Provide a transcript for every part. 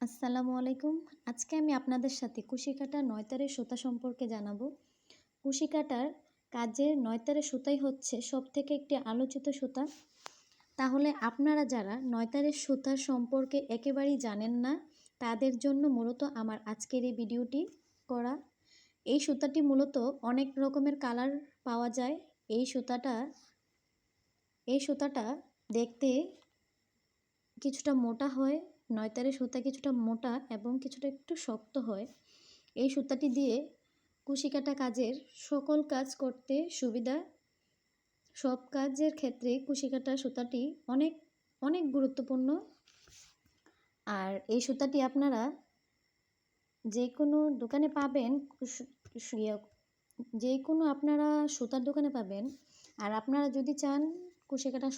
আসসালামু আলাইকুম। আজকে আমি আপনাদের সাথে কুশি কাটা নয়তারের সুতা সম্পর্কে জানাবো। কুশি কাটার কাজের নয়তারের সুতাই হচ্ছে সবথেকে একটি আলোচিত সুতা। তাহলে আপনারা যারা নয়তারের সুতার সম্পর্কে একেবারেই জানেন না, তাদের জন্য মূলত আমার আজকের এই ভিডিওটি করা। এই সুতাটি মূলত অনেক রকমের কালার পাওয়া যায়। এই সুতাটা দেখতে কিছুটা মোটা হয়। নয়তারের সুতা কিছুটা মোটা এবং কিছুটা একটু শক্ত হয়। এই সুতাটি দিয়ে কুশি কাটা কাজের সকল কাজ করতে সুবিধা। সব কাজের ক্ষেত্রে কুশি কাটা সুতাটি অনেক অনেক গুরুত্বপূর্ণ। আর এই সুতাটি আপনারা যে কোনো দোকানে পাবেন, যে কোনো আপনারা সুতার দোকানে পাবেন। আর আপনারা যদি চান কুশি কাটা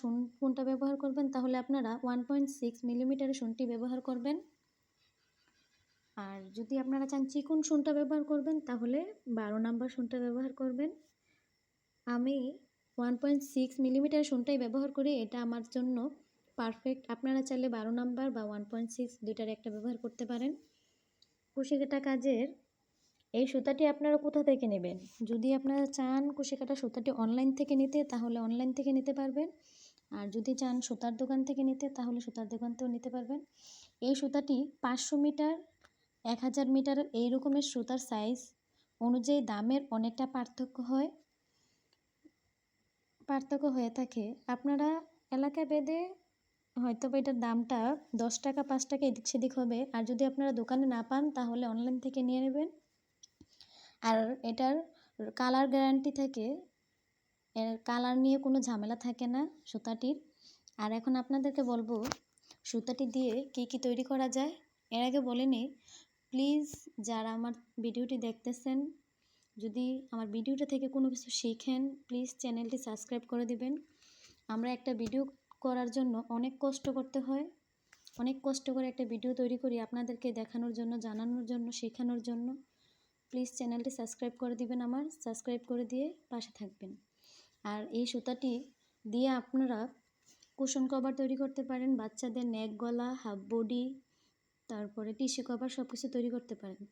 কোনটা ব্যবহার করবেন, তাহলে আপনারা 1.6 মিলিমিটারের সুনটি ব্যবহার করবেন। আর যদি আপনারা চান চিকন সুনটা ব্যবহার করবেন, তাহলে 12 নাম্বার সুনটা ব্যবহার করবেন। আমি 1.6 মিলিমিটার সুনটাই ব্যবহার করি, এটা আমার জন্য পারফেক্ট। আপনারা চাইলে 12 নাম্বার বা 1.6 দুইটার একটা ব্যবহার করতে পারেন। কুশি কাটা কাজের এই সুতাটি আপনারা কোথা থেকে নেবেন? যদি আপনারা চান কুশি কাটা সুতাটি অনলাইন থেকে নিতে, তাহলে অনলাইন থেকে নিতে পারবেন। আর যদি চান সুতার দোকান থেকে নিতে, তাহলে সুতার দোকান থেকেও নিতে পারবেন। এই সুতাটি 500 মিটার, 1000 মিটার এই রকমের সুতার সাইজ অনুযায়ী দামের অনেকটা পার্থক্য হয়ে থাকে। আপনারা এলাকা ভেদে হয়তো বা এটার দামটা 10 টাকা 5 টাকা এদিক সেদিক হবে। আর যদি আপনারা দোকানে না পান, তাহলে অনলাইন থেকে নিয়ে নেবেন। আর এটার কালার গ্যারান্টি থাকে, এর কালার নিয়ে কোনো ঝামেলা থাকে না সুতাটির। আর এখন আপনাদেরকে বলবো সুতাটি দিয়ে কী তৈরি করা যায়। এর আগে বলে নিই, প্লিজ যারা আমার ভিডিওটি দেখতেছেন, যদি আমার ভিডিওটা থেকে কোনো কিছু শিখেন, প্লিজ চ্যানেলটি সাবস্ক্রাইব করে দিবেন। আমরা একটা ভিডিও করার জন্য অনেক কষ্ট করতে হয়, অনেক কষ্ট করে একটা ভিডিও তৈরি করি আপনাদেরকে দেখানোর জন্য, জানানোর জন্য, শেখানোর জন্য। প্লিজ চ্যানেলটি সাবস্ক্রাইব করে দিবেন, আমার সাবস্ক্রাইব করে দিয়ে পাশে থাকবেন। আর এই সুতাটি দিয়ে আপনারা কুশন কভার তৈরি করতে পারেন, বাচ্চাদের নেক গলা, হাফ বডি, তারপরে টিস্যু কভার সব কিছু তৈরি করতে পারেন।